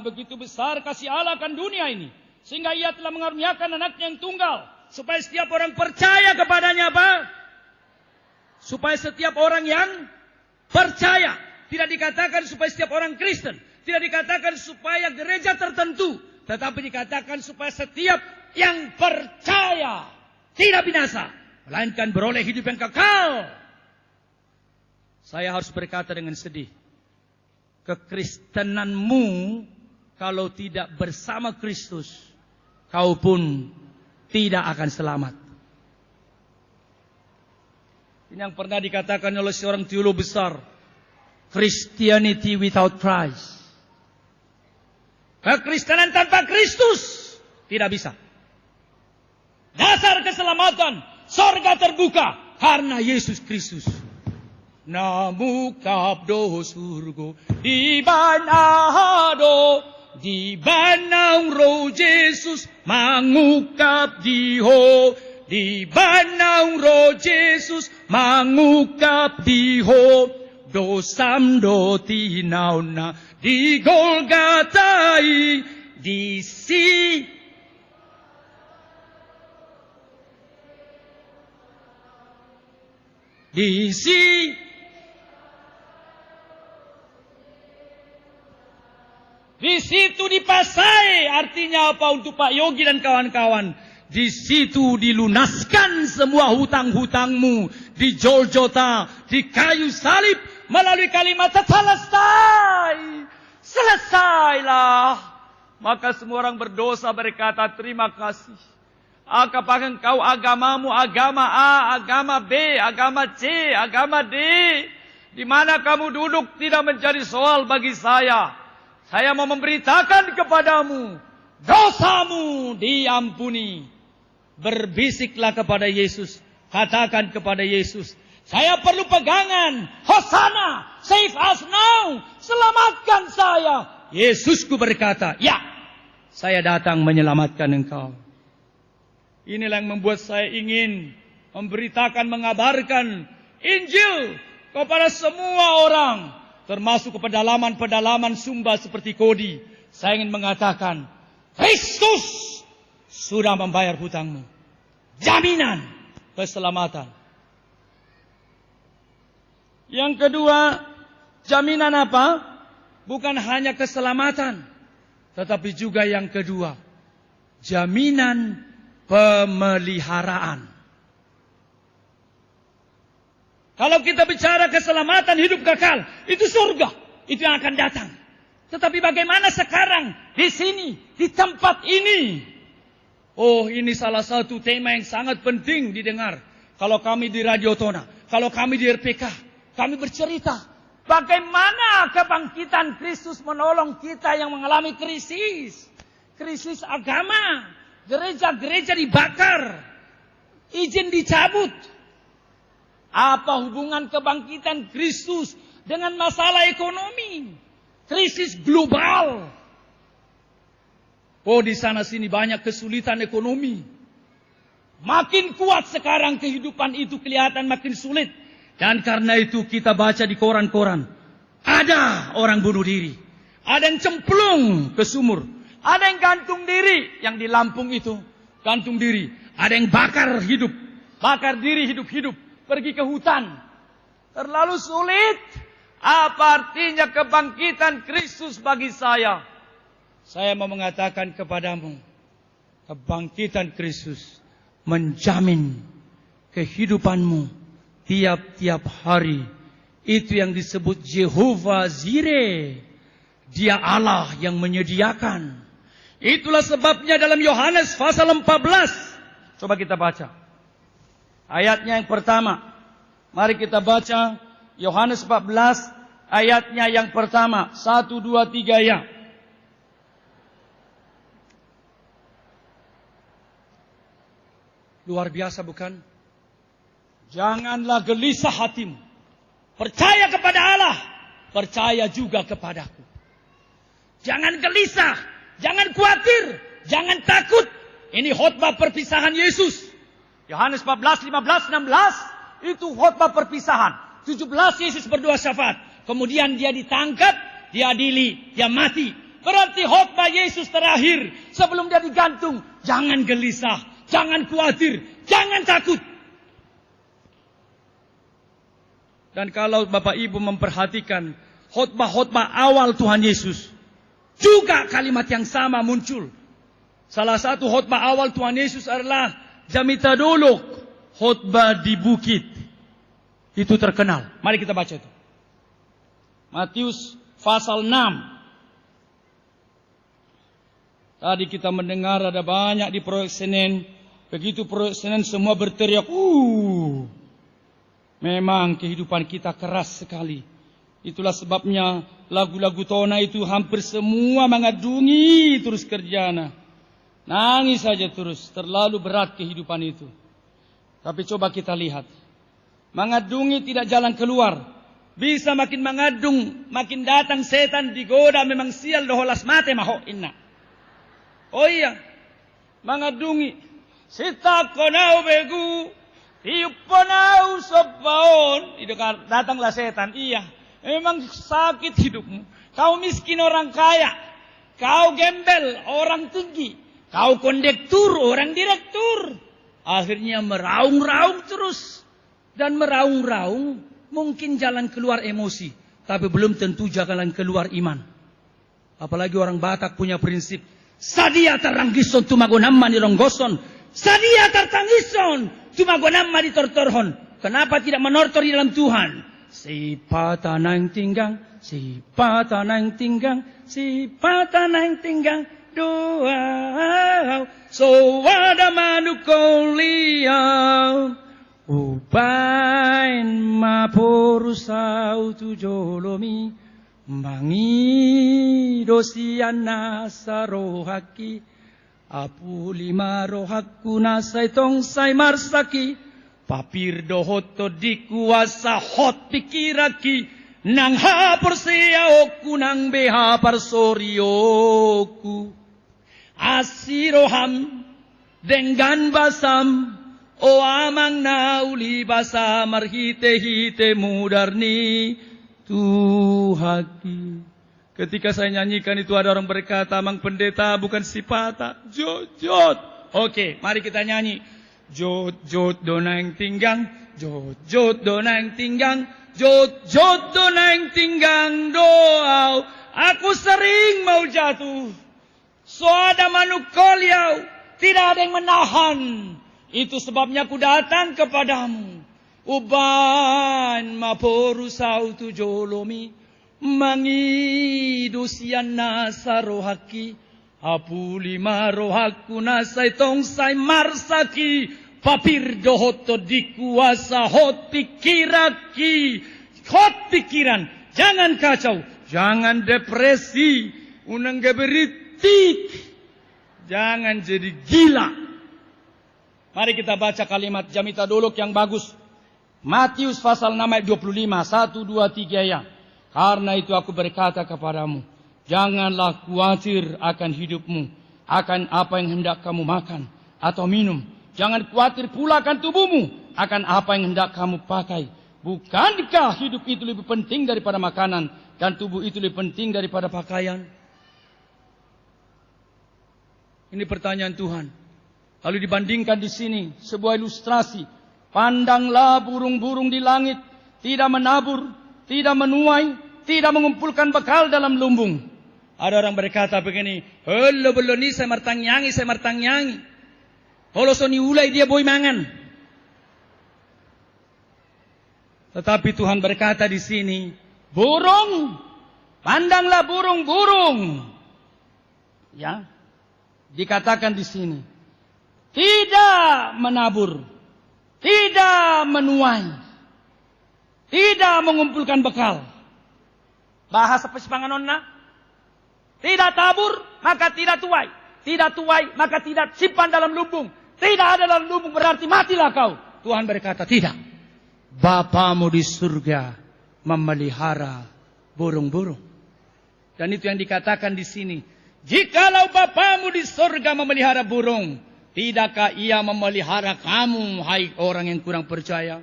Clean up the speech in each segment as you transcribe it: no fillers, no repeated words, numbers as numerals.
Begitu besar kasih Allah akan dunia ini, sehingga Ia telah mengaruniakan anaknya yang tunggal, supaya setiap orang percaya kepadanya apa? Supaya setiap orang yang percaya. Tidak dikatakan supaya setiap orang Kristen, tidak dikatakan supaya gereja tertentu, tetapi dikatakan supaya setiap yang percaya tidak binasa, melainkan beroleh hidup yang kekal. Saya harus berkata dengan sedih, kekristenanmu kalau tidak bersama Kristus, kau pun tidak akan selamat. Ini yang pernah dikatakan oleh seorang teolog besar, Christianity without Christ. Kekristenan tanpa Kristus tidak bisa. Dasar keselamatan, sorga terbuka karena Yesus Kristus. Namu kabdo surgo di banado di banang ro Jesus mangukap diho di banang ro Jesus mangukap diho dosam do tinauna di Golgatai di Di situ dipasai, artinya apa untuk Pak Yogi dan kawan-kawan? Di situ dilunaskan semua hutang-hutangmu. Di Golgota, di kayu salib, melalui kalimat selesai. Selesailah. Maka semua orang berdosa berkata terima kasih. Apakah engkau agamamu agama A, agama B, agama C, agama D? Di mana kamu duduk tidak menjadi soal bagi saya. Saya mau memberitakan kepadamu, dosamu diampuni. Berbisiklah kepada Yesus, katakan kepada Yesus, saya perlu pegangan, Hosana, save us now, selamatkan saya. Yesusku berkata, ya, saya datang menyelamatkan engkau. Inilah yang membuat saya ingin memberitakan, mengabarkan Injil kepada semua orang, termasuk ke pedalaman-pedalaman Sumba seperti Kodi. Saya ingin mengatakan, Kristus sudah membayar hutangmu. Jaminan keselamatan. Yang kedua, jaminan apa? Bukan hanya keselamatan, tetapi juga yang kedua, jaminan pemeliharaan. Kalau kita bicara keselamatan hidup kekal, itu surga, itu yang akan datang. Tetapi bagaimana sekarang, di sini, di tempat ini? Oh, ini salah satu tema yang sangat penting didengar. Kalau kami di Radio Tona, kalau kami di RPK, kami bercerita bagaimana kebangkitan Kristus menolong kita yang mengalami krisis. Krisis agama, gereja-gereja dibakar, izin dicabut. Apa hubungan kebangkitan Kristus dengan masalah ekonomi? Krisis global. Oh, di sana sini banyak kesulitan ekonomi. Makin kuat sekarang kehidupan itu kelihatan makin sulit. Dan karena itu kita baca di koran-koran. Ada orang bunuh diri. Ada yang cemplung ke sumur. Ada yang gantung diri. Yang di Lampung itu gantung diri. Ada yang bakar hidup. Bakar diri hidup-hidup. Pergi ke hutan. Terlalu sulit. Apa artinya kebangkitan Kristus bagi saya? Saya mau mengatakan kepadamu, kebangkitan Kristus menjamin kehidupanmu tiap-tiap hari. Itu yang disebut Jehovah Jireh. Dia Allah yang menyediakan. Itulah sebabnya dalam Yohanes pasal 14. Coba kita baca. Ayatnya yang pertama. Mari kita baca Yohanes 14 ayatnya yang pertama. 1, 2, 3 ya. Luar biasa bukan? Janganlah gelisah hatimu. Percaya kepada Allah. Percaya juga kepadaku. Jangan gelisah. Jangan khawatir. Jangan takut. Ini khotbah perpisahan Yesus. Yohanes 14, 15, 16. Itu khotbah perpisahan. 17 Yesus berdoa syafaat. Kemudian dia ditangkap. Diadili. Dia mati. Berarti khotbah Yesus terakhir sebelum dia digantung. Jangan gelisah, jangan khawatir, jangan takut. Dan kalau Bapak Ibu memperhatikan khotbah-khotbah awal Tuhan Yesus, juga kalimat yang sama muncul. Salah satu khotbah awal Tuhan Yesus adalah Jamita Dolok, khotbah di bukit. Itu terkenal. Mari kita baca itu. Matius pasal 6. Tadi kita mendengar ada banyak di proyek Senen. Begitu proyek Senen semua berteriak. Memang kehidupan kita keras sekali. Itulah sebabnya lagu-lagu Tona itu hampir semua mengadungi terus kerjana. Nangis saja terus. Terlalu berat kehidupan itu. Tapi coba kita lihat. Mengadungi tidak jalan keluar. Bisa makin mengadung, makin datang setan digoda memang sial doholas mate maho inna. Oh iya, mengadungi. Sita konau begu, tiup konau sopaon. Itu datanglah setan. Iya, memang sakit hidupmu. Kau miskin orang kaya, kau gembel orang tinggi, kau kondektur orang direktur. Akhirnya meraung-raung terus. Dan meraung-raung mungkin jalan keluar emosi. Tapi belum tentu jalan keluar iman. Apalagi orang Batak punya prinsip. Sadia terranggison tumagonamma di ronggoson. Sadia tertangison tumagonamma di tortorhon. Kenapa tidak menortor di dalam Tuhan? Si patanang tinggang, si patanang tinggang, si patanang tinggang. Doa so wada manukoliau. Upain mapurusau tu jolomi mangi dosian nasa rohaki apu lima rohaku nasai tongsai marsaki papir dohoto dikuasa hot pikiraki nang hapur siaoku nang beha parsorioku asiroham dengan basam. O amang nauli basa marhite-hite mudarni tuhaki. Ketika saya nyanyikan itu ada orang berkata, Mang Pendeta bukan sipata, jod. Oke, mari kita nyanyi. Jod donang tinggang, jod donang tinggang, jod donang tinggang doau. Aku sering mau jatuh. So ada manukol yau, tidak ada yang menahan. Itu sebabnya aku datang kepadamu. Uban maporusau tu jolomi. Mangidusian nasa rohaki. Apu lima rohaku nasai tongsai marsaki. Papir dohoto dikuasa hot pikiraki. Hot pikiran. Jangan kacau. Jangan depresi. Unang geberitik. Jangan jadi gila. Mari kita baca kalimat Jamita Dolok yang bagus. Matius pasal 6 ayat 25. 1, 2, 3 ya. Karena itu aku berkata kepadamu. Janganlah khawatir akan hidupmu. Akan apa yang hendak kamu makan atau minum. Jangan khawatir pula akan tubuhmu. Akan apa yang hendak kamu pakai. Bukankah hidup itu lebih penting daripada makanan. Dan tubuh itu lebih penting daripada pakaian. Ini pertanyaan Tuhan. Lalu dibandingkan di sini sebuah ilustrasi. Pandanglah burung-burung di langit, tidak menabur, tidak menuai, tidak mengumpulkan bekal dalam lumbung. Ada orang berkata begini, "Halo beloni saya martang nyangi. Halo soni ulai dia boy mangan." Tetapi Tuhan berkata di sini, burung, pandanglah burung-burung. Ya, dikatakan di sini. Tidak menabur, tidak menuai, tidak mengumpulkan bekal. Bahasa pespanganonna, tidak tabur maka tidak tuai, tidak tuai maka tidak simpan dalam lumbung, tidak ada dalam lumbung berarti matilah kau. Tuhan berkata tidak. Bapamu di surga memelihara burung-burung. Dan itu yang dikatakan di sini. Jikalau Bapamu di surga memelihara burung, tidakkah ia memelihara kamu, hai orang yang kurang percaya?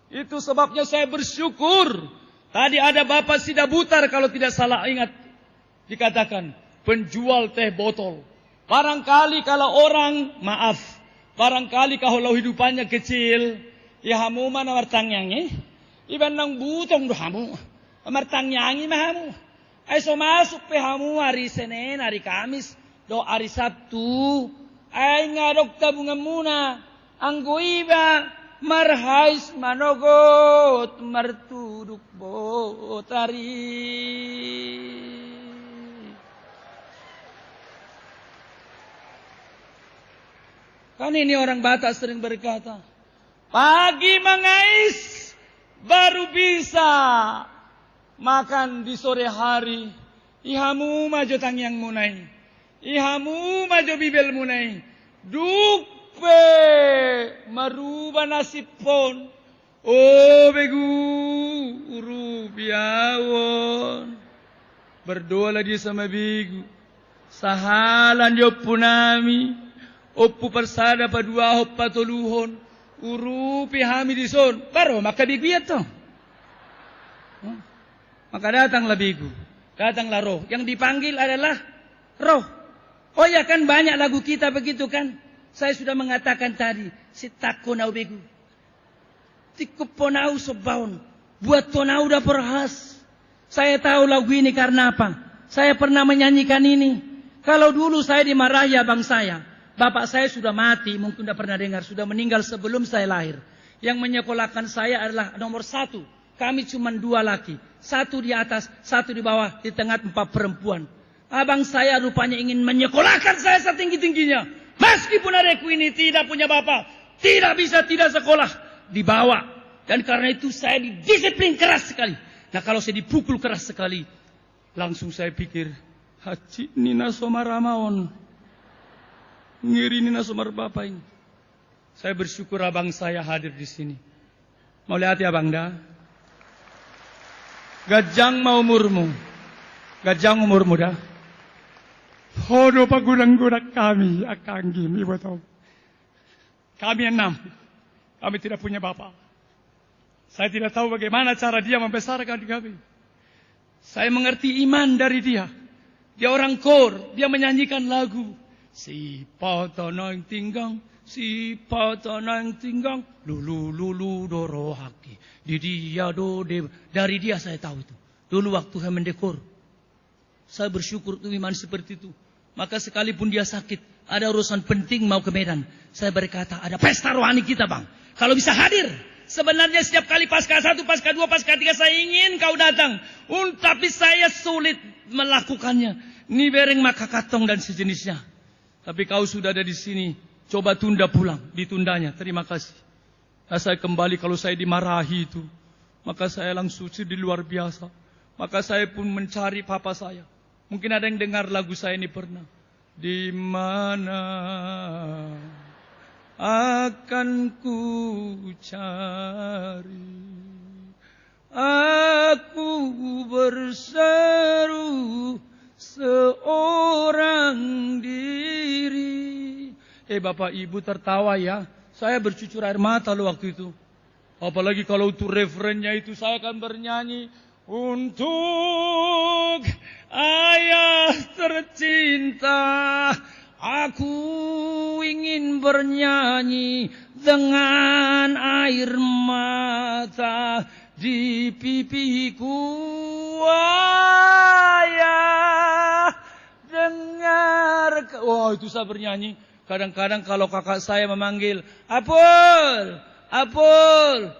Itu sebabnya saya bersyukur. Tadi ada Bapak Sidabutar kalau tidak salah ingat. dikatakan penjual teh botol. Barangkali kalau orang, maaf, barangkali kalau hidupannya kecil, ya hamu mana martangyangi, iban nang butong do hamu, martangyangi mah hamu. Ay so masuk pe hamu hari Senin, hari Kamis, do hari Sabtu, ay ngadok tabungan muna, anggo iba, marhais manogot, martuduk botari. Kan ini orang Batak sering berkata, pagi mengais baru bisa makan di sore hari. Ihamu majo tangyang munai, ihamu majo bibel munai. Dupe maruba nasib pon. Oh begu rubiawon. Berdoalah dia sama begu. Sahalan yo punami. Oppu persada padua hoppa toluhon urupi hamidison baru maka biguit to. Maka datanglah bigu, datanglah roh. Yang dipanggil adalah roh. Oh ya kan banyak lagu kita begitu kan. Saya sudah mengatakan tadi, si takonau bigu. Tikuponau sebaun, buat tonau dah perhas. Saya tahu lagu ini karena apa? Saya pernah menyanyikan ini. Kalau dulu saya dimarahi abang saya. Bapak saya sudah mati, mungkin sudah pernah dengar, sudah meninggal sebelum saya lahir. Yang menyekolahkan saya adalah nomor 1. Kami cuma 2 laki. 1 di atas, 1 di bawah, di tengah 4 perempuan. Abang saya rupanya ingin menyekolahkan saya setinggi-tingginya. Meskipun adekku ini tidak punya bapak, tidak bisa tidak sekolah, dibawa. Dan karena itu saya didisiplin keras sekali. Nah kalau saya dipukul keras sekali, langsung saya pikir, haji nina somaramaon. Ngiri nina somar bapak ini. Saya bersyukur abang saya hadir di sini. Mau lihat ya bang dah? Gajang mau umurmu. Gajang umurmu dah. Hodo pagudang-gudak kami akan gini betul. Kami 6. Kami tidak punya bapak. Saya tidak tahu bagaimana cara dia membesarkan kami. Saya mengerti iman dari dia. Dia orang kor, dia menyanyikan lagu. Si patanang tinggang, si patanang tinggang, lulu doro haki. Di dia do de. Dari dia saya tahu itu. Dulu waktu saya mendekor, saya bersyukur tuh iman seperti itu. Maka sekalipun dia sakit, ada urusan penting mau ke Medan, saya berkata ada pesta rohani kita bang. Kalau bisa hadir. Sebenarnya setiap kali pasca 1, pasca 2, pasca 3 saya ingin kau datang. Tapi saya sulit melakukannya. Ni bereng maka katong dan sejenisnya. Tapi kau sudah ada di sini. Coba tunda pulang. Ditundanya. Terima kasih. Nah, saya kembali kalau saya dimarahi itu. Maka saya langsung di luar biasa. Maka saya pun mencari papa saya. Mungkin ada yang dengar lagu saya ini pernah. Di mana akan ku cari, aku berseru seorang diri. Bapak ibu tertawa ya. Saya bercucur air mata loh waktu itu. Apalagi kalau itu referennya itu saya akan bernyanyi. Untuk ayah tercinta, aku ingin bernyanyi dengan air mata di pipiku. Ayah, dengar. Wah, itu saya bernyanyi. Kadang-kadang kalau kakak saya memanggil, Apul, Apul,